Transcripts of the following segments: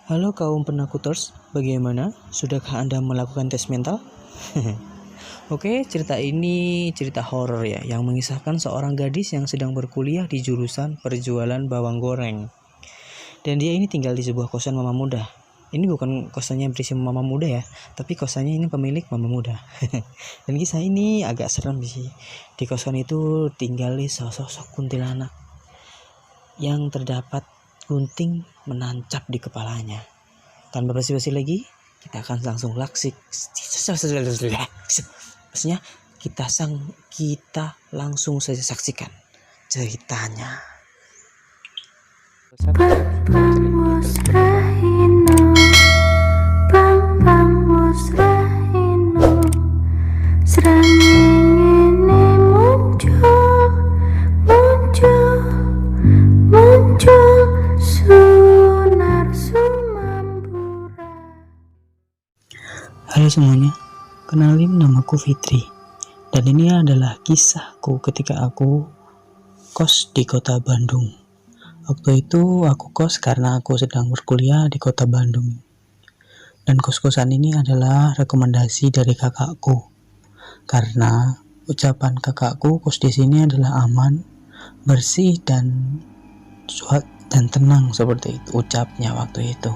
Halo kaum penakuters, bagaimana? Sudahkah Anda melakukan tes mental? Oke, cerita ini cerita horor ya, yang mengisahkan seorang gadis yang sedang berkuliah di jurusan perjualan bawang goreng. Dan dia ini tinggal di sebuah kosan mama muda. Ini bukan kosannya berisi mama muda ya, tapi kosannya ini pemilik mama muda. Dan kisah ini agak serem sih. Di kosan itu tinggal sosok kuntilanak yang terdapat gunting menancap di kepalanya. Tanpa basa-basi lagi, kita akan langsung laksik. Maksudnya kita langsung saja saksikan ceritanya. Halo semuanya, kenalin namaku Fitri. Dan ini adalah kisahku ketika aku kos di kota Bandung. Waktu itu aku kos karena aku sedang berkuliah di kota Bandung. Dan kos-kosan ini adalah rekomendasi dari kakakku. Karena ucapan kakakku kos di sini adalah aman, bersih dan tenang seperti itu ucapnya waktu itu.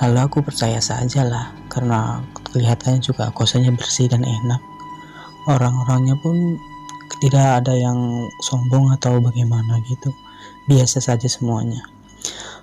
Lalu aku percaya saja lah, karena kelihatannya juga kosannya bersih dan enak. Orang-orangnya pun tidak ada yang sombong atau bagaimana gitu. Biasa saja semuanya.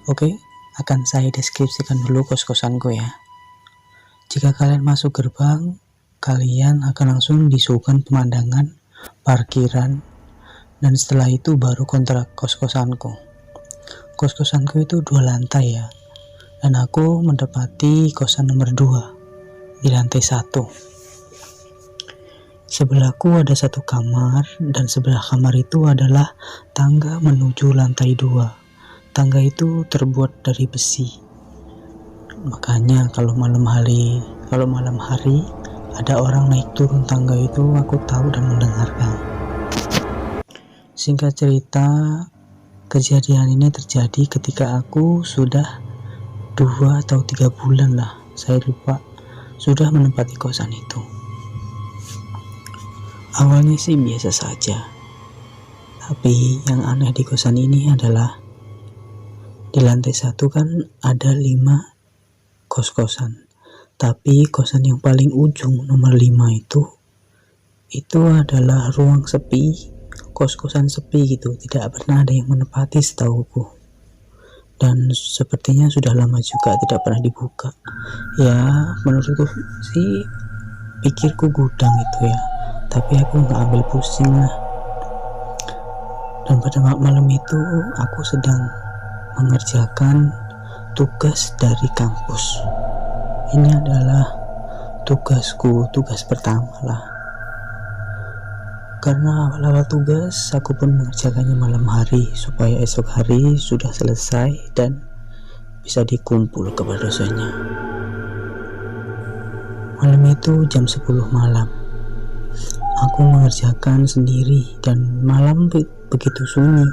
Oke, akan saya deskripsikan dulu kos-kosanku ya. Jika kalian masuk gerbang, kalian akan langsung disuguhkan pemandangan, parkiran, dan setelah itu baru kontrak kos-kosanku. Kos-kosanku itu 2 lantai ya. Dan aku mendapati kosan nomor 2 di lantai 1. Sebelahku ada 1 kamar, dan sebelah kamar itu adalah tangga menuju lantai 2. Tangga itu terbuat dari besi. Makanya kalau malam hari ada orang naik turun tangga itu, aku tahu dan mendengarkan. Singkat cerita, kejadian ini terjadi ketika aku sudah 2 atau 3 bulan lah, saya lupa, sudah menempati kosan itu. Awalnya sih biasa saja, tapi yang aneh di kosan ini adalah di lantai 1 kan ada 5 kos-kosan, tapi kosan yang paling ujung nomor 5 itu adalah ruang sepi, kos-kosan sepi gitu, tidak pernah ada yang menempati setauku. Dan sepertinya sudah lama juga tidak pernah dibuka. Ya menurutku sih, pikirku gudang itu ya, tapi aku nggak ambil pusing lah. Dan pada malam itu aku sedang mengerjakan tugas dari kampus. Ini adalah tugas pertama lah. Karena awal-awal tugas aku pun mengerjakannya malam hari supaya esok hari sudah selesai dan bisa dikumpul kepada dosennya. Malam itu jam 10 malam. Aku mengerjakan sendiri dan malam begitu sunyi,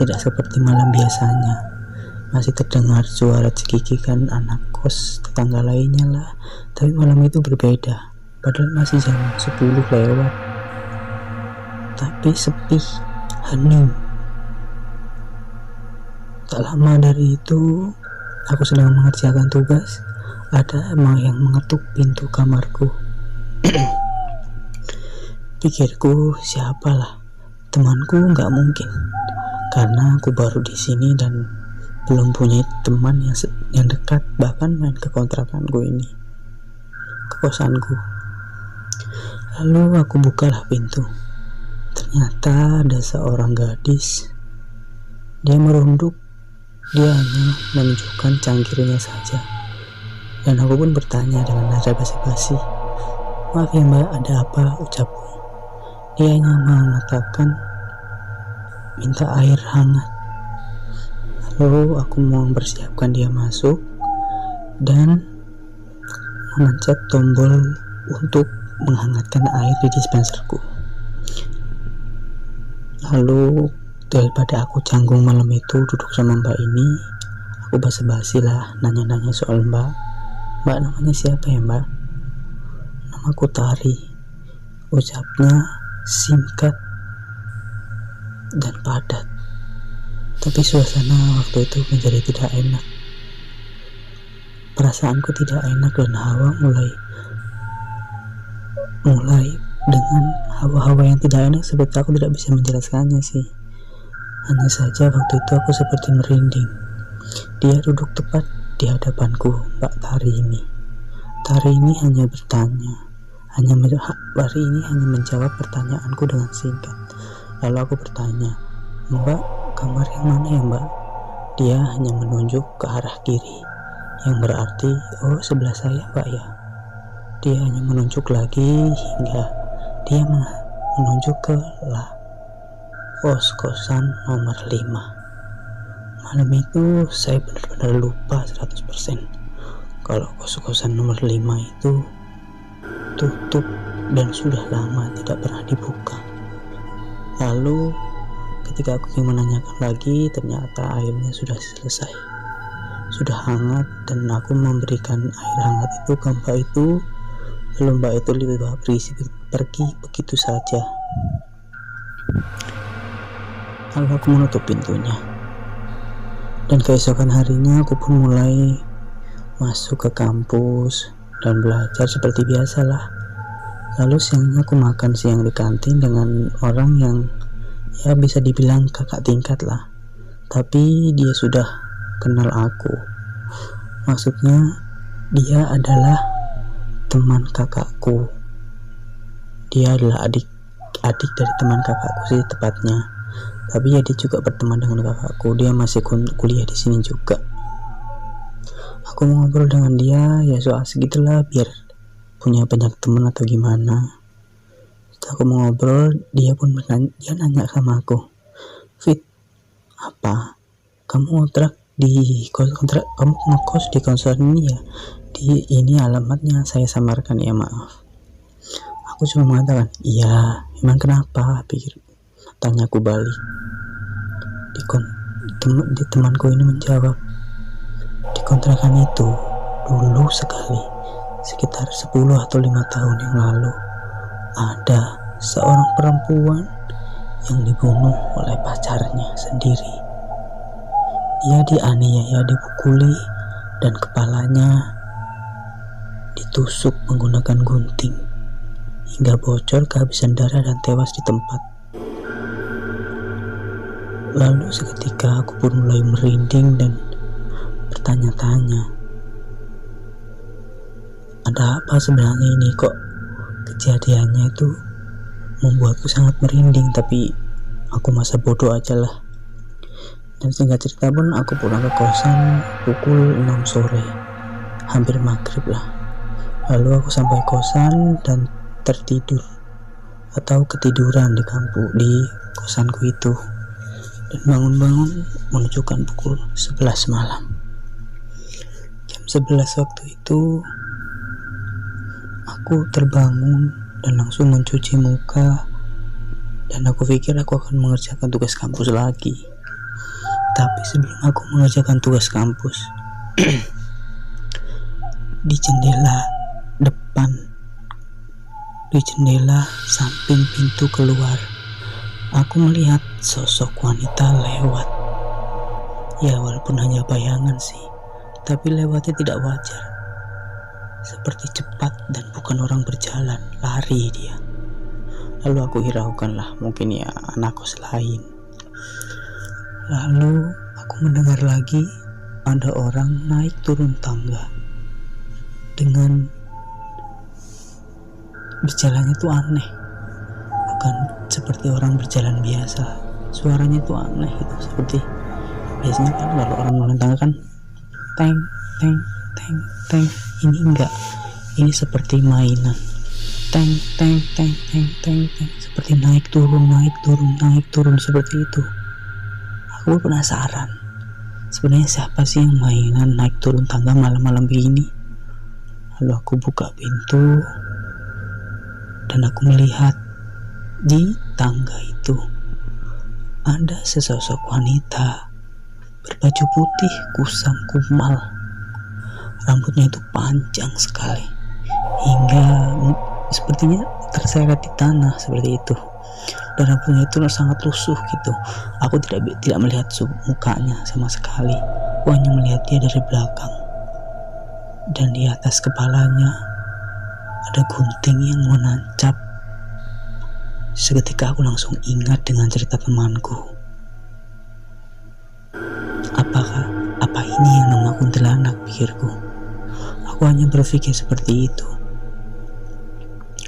tidak seperti malam biasanya. Masih terdengar suara cekikikan anak kos tetangga lainnya lah, tapi malam itu berbeda. Padahal masih jam 10 lewat. Tapi sepi, hening. Tak lama dari itu, aku sedang mengerjakan tugas, ada emang yang mengetuk pintu kamarku. Pikirku, siapalah, temanku nggak mungkin, karena aku baru di sini dan belum punya teman yang dekat, bahkan main ke kontrakanku ini, ke kosanku. Lalu aku bukalah pintu. Ternyata ada seorang gadis. Dia merunduk. Dia hanya menunjukkan cangkirnya saja. Dan aku pun bertanya dengan nada basa-basi, "Maaf ya mbak, ada apa?" ucapku. Dia hanya mengatakan minta air hangat. Lalu aku mempersiapkan dia masuk dan memencet tombol untuk menghangatkan air di dispenserku. Lalu daripada aku canggung malam itu duduk sama mbak ini, Aku basa-basi lah, nanya-nanya soal mbak. Mbak namanya siapa ya mbak? Namaku Tari. Ucapnya singkat dan padat. Tapi suasana waktu itu menjadi tidak enak. Perasaanku tidak enak dan hawa mulai dengan hawa-hawa yang tidak enak, seperti aku tidak bisa menjelaskannya sih. Hanya saja waktu itu aku seperti merinding. Dia duduk tepat di hadapanku, Mbak Tari ini. Tari ini hanya menjawab pertanyaanku dengan singkat. Lalu aku bertanya, Mbak, kamar yang mana ya Mbak? Dia hanya menunjuk ke arah kiri, yang berarti, oh sebelah saya Mbak ya. Dia hanya menunjuk lagi hingga dia menunjuk ke kos-kosan nomor 5. Malam itu saya benar-benar lupa 100% kalau kos-kosan nomor 5 itu tutup dan sudah lama tidak pernah dibuka. Lalu ketika aku ingin menanyakan lagi, ternyata airnya sudah selesai, sudah hangat, dan aku memberikan air hangat itu ke mbak itu. Lalu mbak itu lebih pergi begitu saja. Lalu aku menutup pintunya, dan keesokan harinya aku pun mulai masuk ke kampus dan belajar seperti biasalah. Lalu siangnya aku makan siang di kantin dengan orang yang ya bisa dibilang kakak tingkat lah, tapi dia sudah kenal aku. Maksudnya dia adalah teman kakakku. Dia adalah adik dari teman kakakku sih tepatnya. Tapi ya dia juga berteman dengan kakakku. Dia masih kuliah di sini juga. Aku mau ngobrol dengan dia ya so asik gitulah, biar punya banyak teman atau gimana. Setelah aku mau ngobrol, dia nanya sama aku, Fit, apa kamu kamu ngekos di kosan ini ya? Ini alamatnya, saya samarkan ya, maaf. Aku cuma mengatakan, iya, emang kenapa? Tanyaku balik. Temanku ini menjawab, di kontrakan itu dulu sekali, sekitar 10 atau 5 tahun yang lalu, ada seorang perempuan yang dibunuh oleh pacarnya sendiri. Dia dianiaya, dipukuli, dan kepalanya ditusuk menggunakan gunting hingga bocor, kehabisan darah, dan tewas di tempat. Lalu seketika aku pun mulai merinding dan bertanya-tanya, ada apa sebenarnya ini, kok kejadiannya itu membuatku sangat merinding. Tapi aku masa bodoh aja lah. Dan singkat cerita pun aku pulang ke kosan pukul 6 sore, hampir maghrib lah. Lalu aku sampai kosan dan tertidur atau ketiduran di kosanku itu, dan bangun-bangun menunjukkan pukul 11 malam. Jam 11 waktu itu aku terbangun dan langsung mencuci muka, dan aku pikir aku akan mengerjakan tugas kampus lagi. Tapi sebelum aku mengerjakan tugas kampus, di jendela samping pintu keluar, aku melihat sosok wanita lewat. Ya walaupun hanya bayangan sih, tapi lewatnya tidak wajar, seperti cepat dan bukan orang berjalan, lari dia. Lalu aku hiraukan lah, mungkin ya anak kos lain. Lalu aku mendengar lagi ada orang naik turun tangga dengan berjalannya tuh aneh, bukan seperti orang berjalan biasa. Suaranya tuh aneh gitu, seperti biasanya kan kalau orang turun tangga kan teng teng teng teng. Ini enggak, ini seperti mainan, teng teng teng teng teng teng, seperti naik turun seperti itu. Aku penasaran, sebenarnya siapa sih yang mainan naik turun tangga malam-malam begini. Lalu aku buka pintu dan aku melihat di tangga itu ada sesosok wanita berbaju putih, kusam, kumal. Rambutnya itu panjang sekali, hingga sepertinya terseret di tanah seperti itu. Dan rambutnya itu sangat lusuh gitu. Aku tidak melihat mukanya sama sekali. Aku hanya melihat dia dari belakang. Dan di atas kepalanya ada gunting yang menancap. Seketika aku langsung ingat dengan cerita temanku. Apa ini yang nama kuntilanak, pikirku. Aku hanya berpikir seperti itu.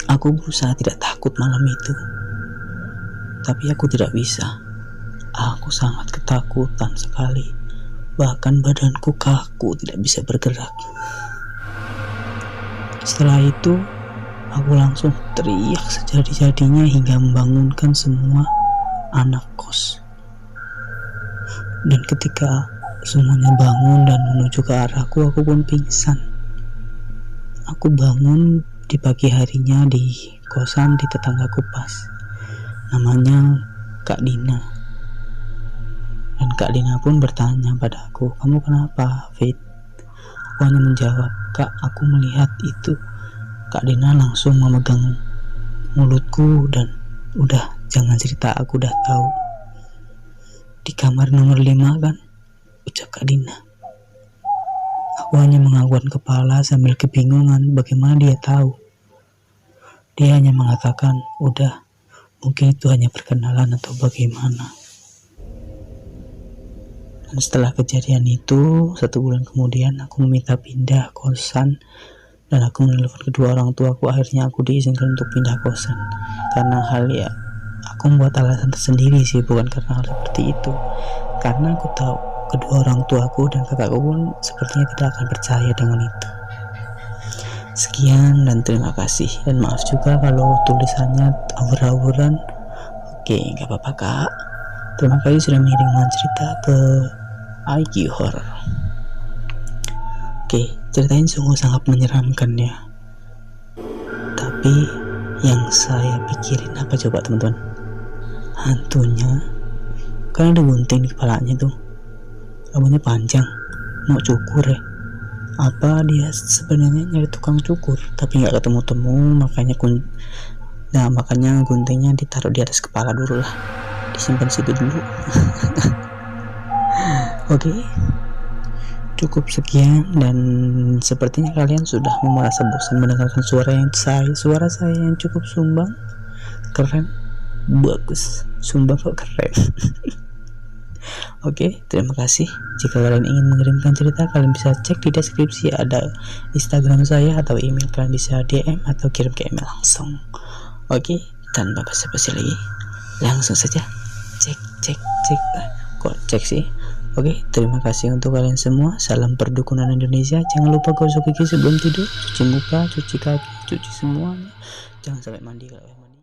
Aku berusaha tidak takut malam itu, tapi aku tidak bisa. Aku sangat ketakutan sekali. Bahkan badanku kaku, tidak bisa bergerak. Setelah itu, aku langsung teriak sejadi-jadinya hingga membangunkan semua anak kos. Dan ketika semuanya bangun dan menuju ke arahku, aku pun pingsan. Aku bangun di pagi harinya di kosan di tetanggaku pas. Namanya Kak Dina. Dan Kak Dina pun bertanya padaku, "Kamu kenapa, Fit?" Aku hanya menjawab, "Kak, aku melihat itu." Kak Dina langsung memegang mulutku dan, "Udah, jangan cerita, aku udah tahu. Di kamar nomor 5 kan?" ucap Kak Dina. Aku hanya menganggukkan kepala sambil kebingungan bagaimana dia tahu. Dia hanya mengatakan, "Udah, mungkin itu hanya perkenalan atau bagaimana." Dan setelah kejadian itu, 1 bulan kemudian aku meminta pindah kosan dan aku menelpon kedua orang tuaku. Akhirnya aku diizinkan untuk pindah kosan. Karena aku membuat alasan tersendiri sih, bukan karena hal seperti itu. Karena aku tahu kedua orang tuaku dan kakakku pun sepertinya tidak akan percaya dengan itu. Sekian dan terima kasih. Dan maaf juga kalau tulisannya awur-awuran. Oke, gak apa-apa Kak. Terima kasih sudah mengirimkan cerita ke IQ Horror. Oke, ceritanya sungguh sangat menyeramkan ya. Tapi yang saya pikirin apa coba teman-teman? Hantunya kan ada gunting di kepalanya tuh. Rambutnya panjang, mau cukur ya. Apa dia sebenarnya nyari tukang cukur tapi nggak ketemu-temu, makanya guntingnya ditaruh di atas kepala dulu lah, disimpan situ dulu. Oke, cukup sekian dan sepertinya kalian sudah merasa bosan mendengarkan suara saya yang cukup sumbang, keren, bagus, sumbang kok keren. Oke, terima kasih. Jika kalian ingin mengirimkan cerita, kalian bisa cek di deskripsi, ada Instagram saya atau email, kalian bisa DM atau kirim ke email langsung. Oke, tanpa basa-basi lagi, langsung saja cek. Kok cek sih? Oke, terima kasih untuk kalian semua. Salam perdukunan Indonesia. Jangan lupa gosok gigi sebelum tidur, cuci muka, cuci kaki, cuci semuanya. Jangan sampai mandi kalau mandi.